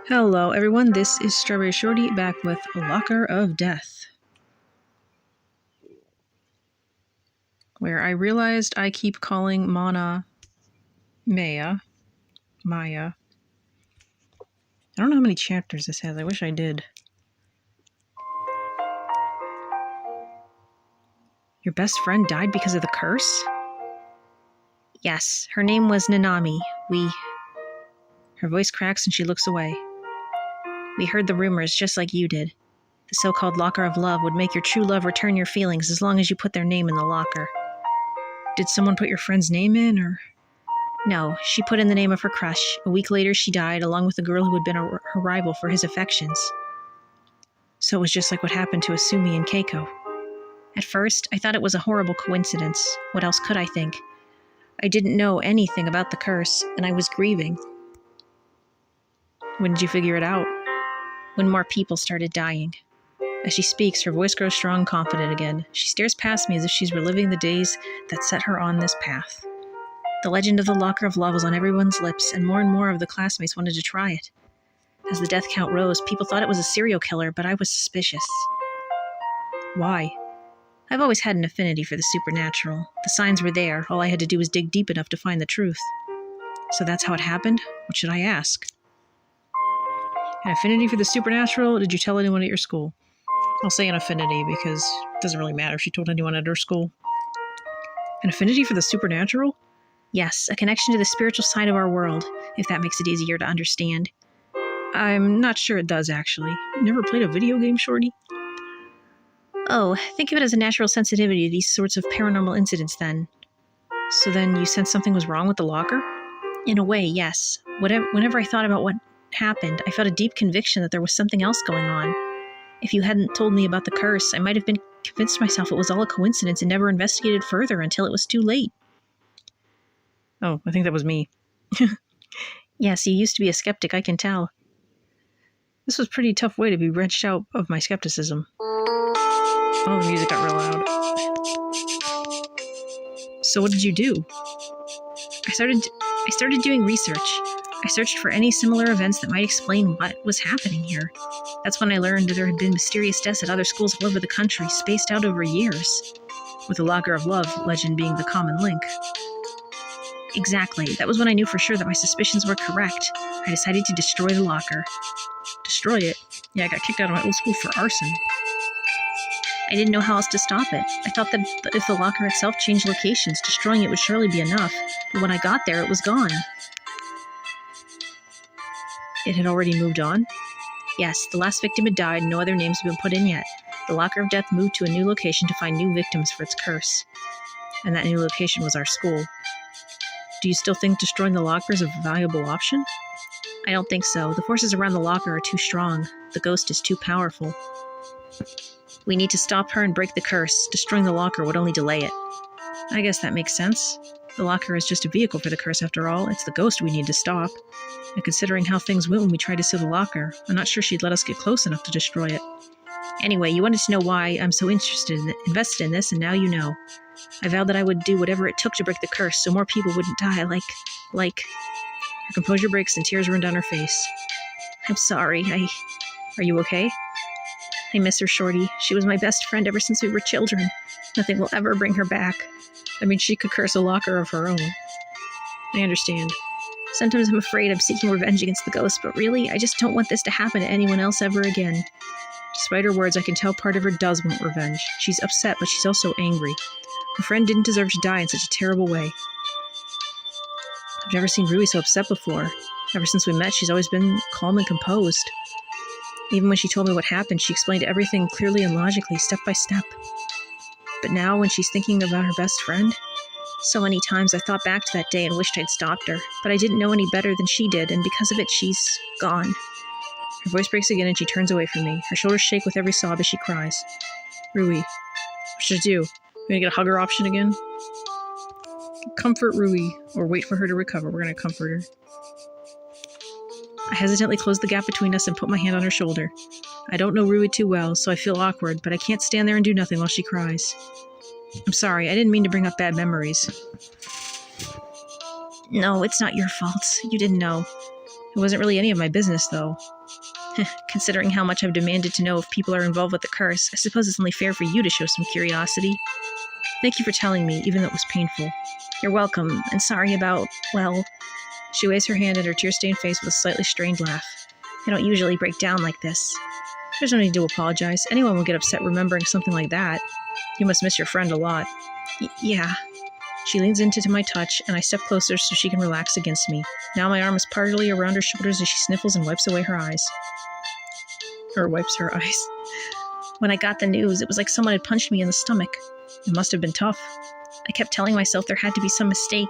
Hello everyone, this is StrawberryShorty back with Locker of Death, where I realized I keep calling Mana Maya. I don't know how many chapters this has, I wish I did. Your best friend died because of the curse? Yes, her name was Nanami. Her voice cracks and she looks away. We heard the rumors just like you did. The so-called Locker of Love would make your true love return your feelings as long as you put their name in the locker. Did someone put your friend's name in, or...? No, she put in the name of her crush. A week later, she died, along with the girl who had been her rival for his affections. So it was just like what happened to Asumi and Keiko. At first, I thought it was a horrible coincidence. What else could I think? I didn't know anything about the curse, and I was grieving. When did you figure it out? When more people started dying. As she speaks, her voice grows strong and confident again. She stares past me as if she's reliving the days that set her on this path. The legend of the Locker of Love was on everyone's lips, and more of the classmates wanted to try it. As the death count rose, people thought it was a serial killer, but I was suspicious. Why? I've always had an affinity for the supernatural. The signs were there. All I had to do was dig deep enough to find the truth. So that's how it happened? What should I ask? An affinity for the supernatural? Did you tell anyone at your school? I'll say an affinity because it doesn't really matter if she told anyone at her school. An affinity for the supernatural? Yes, a connection to the spiritual side of our world, if that makes it easier to understand. I'm not sure it does, actually. Never played a video game, Shorty? Oh, think of it as a natural sensitivity to these sorts of paranormal incidents, then. So then you sensed something was wrong with the locker? In a way, yes. Whenever I thought about what happened, I felt a deep conviction that there was something else going on. If you hadn't told me about the curse, I might have been convinced myself it was all a coincidence and never investigated further until it was too late. Oh, I think that was me. Yes, you used to be a skeptic, I can tell. This was a pretty tough way to be wrenched out of my skepticism. Oh, the music got real loud. So what did you do? I started doing research. I searched for any similar events that might explain what was happening here. That's when I learned that there had been mysterious deaths at other schools all over the country, spaced out over years, with the Locker of Love legend being the common link. Exactly. That was when I knew for sure that my suspicions were correct. I decided to destroy the locker. Destroy it? Yeah, I got kicked out of my old school for arson. I didn't know how else to stop it. I thought that if the locker itself changed locations, destroying it would surely be enough. But when I got there, it was gone. It had already moved on? Yes, the last victim had died and no other names had been put in yet. The Locker of Death moved to a new location to find new victims for its curse. And that new location was our school. Do you still think destroying the locker is a valuable option? I don't think so. The forces around the locker are too strong. The ghost is too powerful. We need to stop her and break the curse. Destroying the locker would only delay it. I guess that makes sense. The locker is just a vehicle for the curse after all. It's the ghost we need to stop. And considering how things went when we tried to steal the locker, I'm not sure she'd let us get close enough to destroy it. Anyway, you wanted to know why I'm so invested in this, and now you know. I vowed that I would do whatever it took to break the curse so more people wouldn't die like... Her composure breaks and tears run down her face. I'm sorry, Are you okay? I miss her, Shorty. She was my best friend ever since we were children. Nothing will ever bring her back. I mean, she could curse a locker of her own. I understand. Sometimes I'm afraid I'm seeking revenge against the ghost, but really, I just don't want this to happen to anyone else ever again. Despite her words, I can tell part of her does want revenge. She's upset, but she's also angry. Her friend didn't deserve to die in such a terrible way. I've never seen Rui so upset before. Ever since we met, she's always been calm and composed. Even when she told me what happened, she explained everything clearly and logically, step by step. But now, when she's thinking about her best friend, so many times I thought back to that day and wished I'd stopped her, but I didn't know any better than she did, and because of it, she's gone. Her voice breaks again and she turns away from me. Her shoulders shake with every sob as she cries. Rui, what should I do? You gonna get a hugger option again? Comfort Rui, or wait for her to recover. We're gonna comfort her. I hesitantly close the gap between us and put my hand on her shoulder. I don't know Rui too well, so I feel awkward, but I can't stand there and do nothing while she cries. I'm sorry, I didn't mean to bring up bad memories. No, it's not your fault. You didn't know. It wasn't really any of my business, though. Considering how much I've demanded to know if people are involved with the curse, I suppose it's only fair for you to show some curiosity. Thank you for telling me, even though it was painful. You're welcome, and sorry about, well... She waves her hand at her tear-stained face with a slightly strained laugh. I don't usually break down like this. There's no need to apologize. Anyone will get upset remembering something like that. You must miss your friend a lot. Yeah. She leans into my touch, and I step closer so she can relax against me. Now my arm is partly around her shoulders as she sniffles and wipes away her eyes. Or wipes her eyes. When I got the news, it was like someone had punched me in the stomach. It must have been tough. I kept telling myself there had to be some mistake.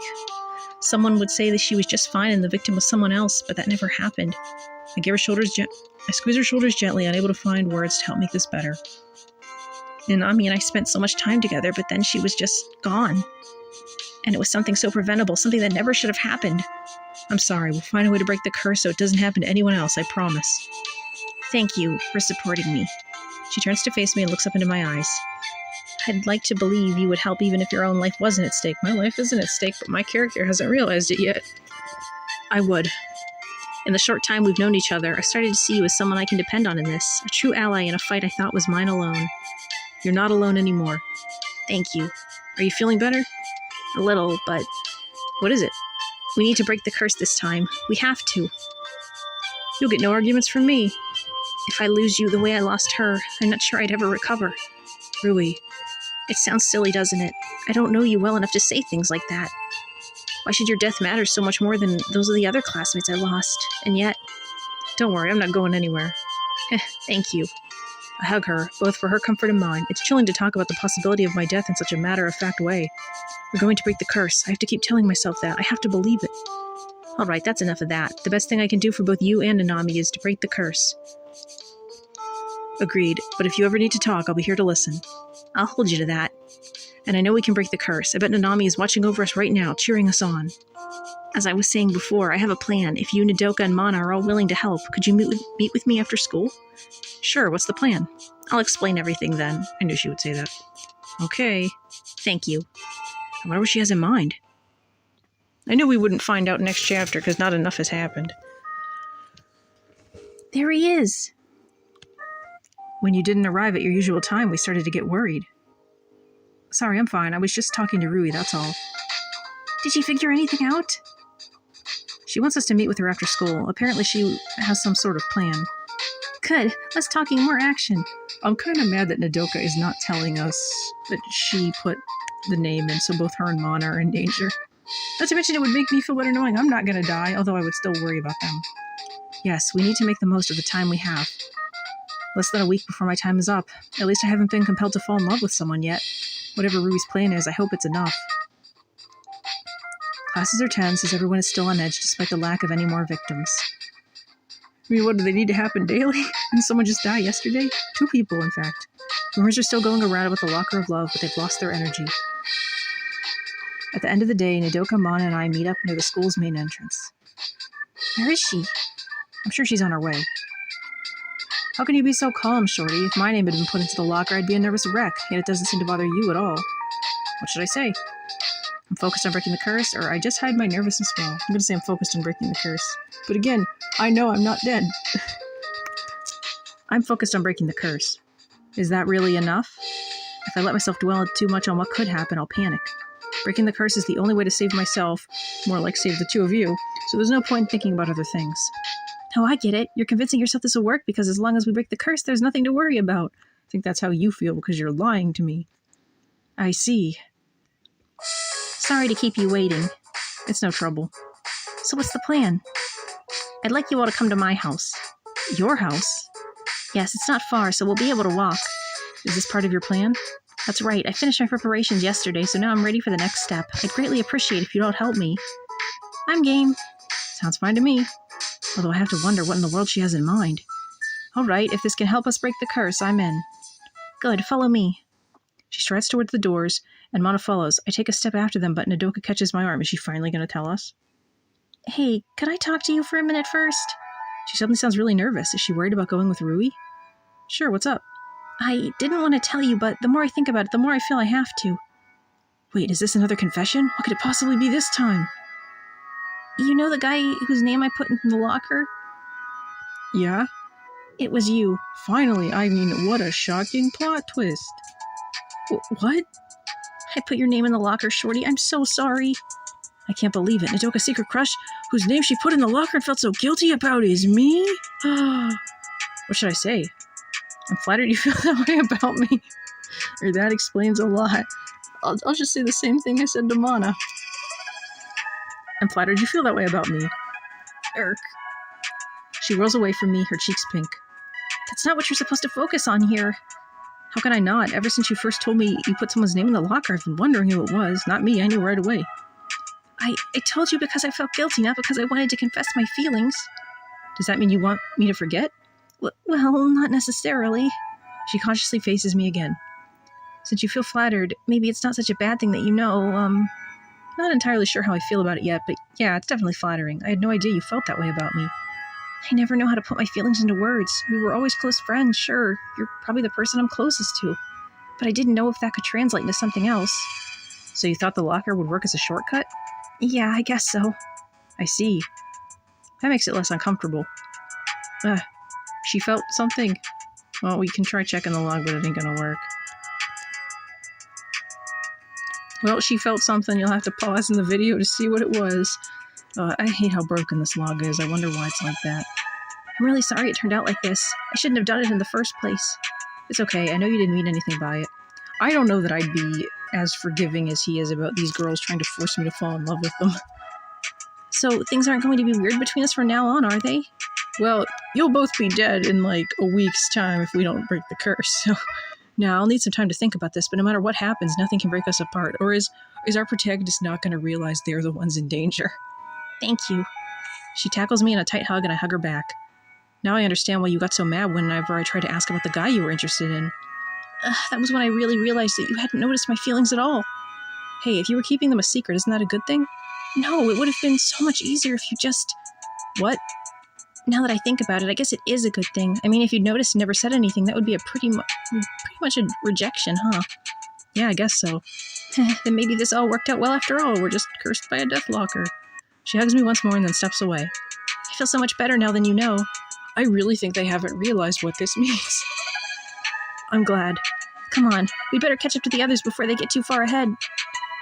Someone would say that she was just fine and the victim was someone else, but that never happened. I squeeze her shoulders gently, unable to find words to help make this better. And Nami and I spent so much time together, but then she was just gone. And it was something so preventable, something that never should have happened. I'm sorry, we'll find a way to break the curse so it doesn't happen to anyone else, I promise. Thank you for supporting me. She turns to face me and looks up into my eyes. I'd like to believe you would help even if your own life wasn't at stake. My life isn't at stake, but my character hasn't realized it yet. I would. In the short time we've known each other, I started to see you as someone I can depend on in this, a true ally in a fight I thought was mine alone. You're not alone anymore. Thank you. Are you feeling better? A little, but... What is it? We need to break the curse this time. We have to. You'll get no arguments from me. If I lose you the way I lost her, I'm not sure I'd ever recover. Rui. It sounds silly, doesn't it? I don't know you well enough to say things like that. Why should your death matter so much more than those of the other classmates I lost? And yet... Don't worry, I'm not going anywhere. Thank you. I hug her, both for her comfort and mine. It's chilling to talk about the possibility of my death in such a matter-of-fact way. We're going to break the curse. I have to keep telling myself that. I have to believe it. Alright, that's enough of that. The best thing I can do for both you and Nanami is to break the curse. Agreed, but if you ever need to talk, I'll be here to listen. I'll hold you to that. And I know we can break the curse. I bet Nanami is watching over us right now, cheering us on. As I was saying before, I have a plan. If you, Nodoka, and Mana are all willing to help, could you meet with me after school? Sure, what's the plan? I'll explain everything then. I knew she would say that. Okay. Thank you. I wonder what she has in mind. I knew we wouldn't find out next chapter, because not enough has happened. There he is! When you didn't arrive at your usual time, we started to get worried. Sorry, I'm fine. I was just talking to Rui, that's all. Did she figure anything out? She wants us to meet with her after school. Apparently she has some sort of plan. Good. Less talking, more action. I'm kind of mad that Nodoka is not telling us that she put the name in, so both her and Mana are in danger. Not to mention it would make me feel better knowing I'm not going to die, although I would still worry about them. Yes, we need to make the most of the time we have. Less than a week before my time is up. At least I haven't been compelled to fall in love with someone yet. Whatever Rui's plan is, I hope it's enough. Classes are tense as everyone is still on edge despite the lack of any more victims. I mean, what, do they need to happen daily? Didn't someone just die yesterday? 2 people, in fact. Rumors are still going around about the Locker of Love, but they've lost their energy. At the end of the day, Nodoka, Mana, and I meet up near the school's main entrance. Where is she? I'm sure she's on her way. How can you be so calm, Shorty? If my name had been put into the locker, I'd be a nervous wreck, yet it doesn't seem to bother you at all. What should I say? I'm focused on breaking the curse, or I just hide my nervousness well. I'm going to say I'm focused on breaking the curse. But again, I know I'm not dead. I'm focused on breaking the curse. Is that really enough? If I let myself dwell too much on what could happen, I'll panic. Breaking the curse is the only way to save myself, more like save the 2 of you, so there's no point in thinking about other things. Oh, I get it. You're convincing yourself this will work because as long as we break the curse, there's nothing to worry about. I think that's how you feel because you're lying to me. I see. Sorry to keep you waiting. It's no trouble. So what's the plan? I'd like you all to come to my house. Your house? Yes, it's not far, so we'll be able to walk. Is this part of your plan? That's right. I finished my preparations yesterday, so now I'm ready for the next step. I'd greatly appreciate if you'd all help me. I'm game. Sounds fine to me. Although I have to wonder what in the world she has in mind. All right, if this can help us break the curse, I'm in. Good, follow me. She strides towards the doors, and Mana follows. I take a step after them, but Nodoka catches my arm. Is she finally going to tell us? Hey, could I talk to you for a minute first? She suddenly sounds really nervous. Is she worried about going with Rui? Sure, what's up? I didn't want to tell you, but the more I think about it, the more I feel I have to. Wait, is this another confession? What could it possibly be this time? You know the guy whose name I put in the locker? Yeah? It was you. Finally, I mean, what a shocking plot twist. What? I put your name in the locker, Shorty. I'm so sorry. I can't believe it. Nodoka's secret crush, whose name she put in the locker and felt so guilty about, is me? What should I say? I'm flattered you feel that way about me. Or that explains a lot. I'll just say the same thing I said to Mana. I'm flattered you feel that way about me. Irk. She rolls away from me, her cheeks pink. That's not what you're supposed to focus on here. How can I not? Ever since you first told me you put someone's name in the locker, I've been wondering who it was. Not me, I knew right away. I told you because I felt guilty, not because I wanted to confess my feelings. Does that mean you want me to forget? Well, not necessarily. She consciously faces me again. Since you feel flattered, maybe it's not such a bad thing that you know, Not entirely sure how I feel about it yet, but yeah, it's definitely flattering. I had no idea you felt that way about me. I never know how to put my feelings into words. We were always close friends, sure. You're probably the person I'm closest to. But I didn't know if that could translate into something else. So you thought the locker would work as a shortcut? Yeah, I guess so. I see. That makes it less uncomfortable. She felt something. Well, we can try checking the log, but it ain't gonna work. Well, she felt something. You'll have to pause in the video to see what it was. I hate how broken this log is. I wonder why it's like that. I'm really sorry it turned out like this. I shouldn't have done it in the first place. It's okay. I know you didn't mean anything by it. I don't know that I'd be as forgiving as he is about these girls trying to force me to fall in love with them. So things aren't going to be weird between us from now on, are they? Well, you'll both be dead in like a week's time if we don't break the curse, so... Now, I'll need some time to think about this, but no matter what happens, nothing can break us apart. Or is our protagonist not going to realize they're the ones in danger? Thank you. She tackles me in a tight hug and I hug her back. Now I understand why you got so mad whenever I tried to ask about the guy you were interested in. That was when I really realized that you hadn't noticed my feelings at all. Hey, if you were keeping them a secret, isn't that a good thing? No, it would have been so much easier if you just... What? Now that I think about it, I guess it is a good thing. I mean, if you'd noticed and never said anything, that would be a pretty much a rejection, huh? Yeah, I guess so. Then maybe this all worked out well after all. We're just cursed by a death locker. She hugs me once more and then steps away. I feel so much better now than you know. I really think they haven't realized what this means. I'm glad. Come on, we'd better catch up to the others before they get too far ahead.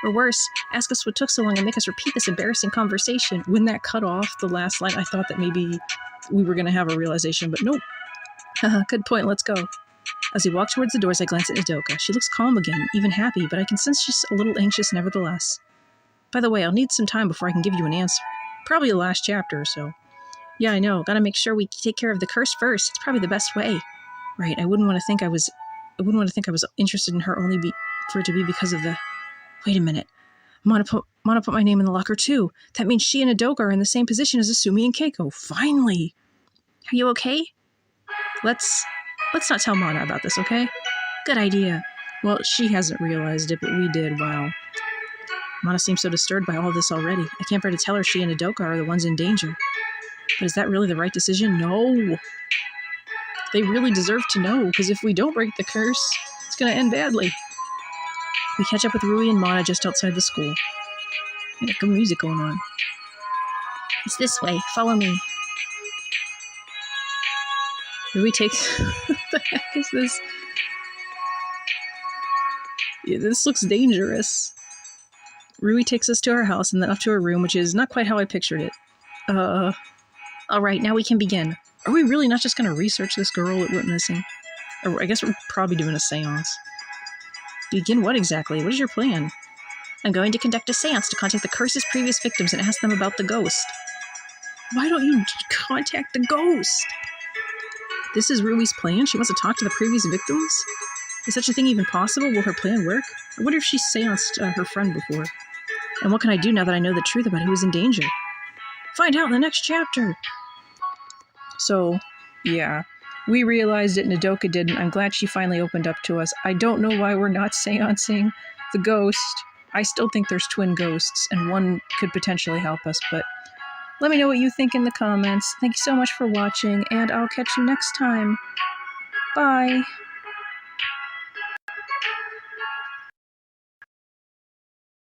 Or worse, ask us what took so long and make us repeat this embarrassing conversation. When that cut off the last line, I thought that maybe we were going to have a realization, but nope. Good point, let's go. As we walk towards the doors, I glance at Nodoka. She looks calm again, even happy, but I can sense she's a little anxious nevertheless. By the way, I'll need some time before I can give you an answer. Probably the last chapter or so. Yeah, I know. Gotta make sure we take care of the curse first. It's probably the best way. Right, I wouldn't want to think I was interested in her only for it to be because of the... Wait a minute. Mana put my name in the locker too. That means she and Nodoka are in the same position as Asumi and Keiko. Finally! Are you okay? Let's not tell Mana about this, okay? Good idea. Well, she hasn't realized it, but we did. Wow. Mana seems so disturbed by all this already. I can't bear to tell her she and Nodoka are the ones in danger. But is that really the right decision? No. They really deserve to know, because if we don't break the curse, it's going to end badly. We catch up with Rui and Mana just outside the school. We got good music going on. It's this way. Follow me. Rui takes... What the heck is this? Yeah, this looks dangerous. Rui takes us to her house and then up to her room, which is not quite how I pictured it. Alright, now we can begin. Are we really not just going to research this girl that went missing? Or I guess we're probably doing a seance. Begin what exactly? What is your plan? I'm going to conduct a seance to contact the curse's previous victims and ask them about the ghost. Why don't you contact the ghost? This is Rui's plan? She wants to talk to the previous victims? Is such a thing even possible? Will her plan work? I wonder if she seanced her friend before. And what can I do now that I know the truth about who is in danger? Find out in the next chapter! So, yeah. We realized it, Nodoka didn't. I'm glad she finally opened up to us. I don't know why we're not seancing the ghost. I still think there's twin ghosts, and one could potentially help us, but let me know what you think in the comments. Thank you so much for watching, and I'll catch you next time. Bye!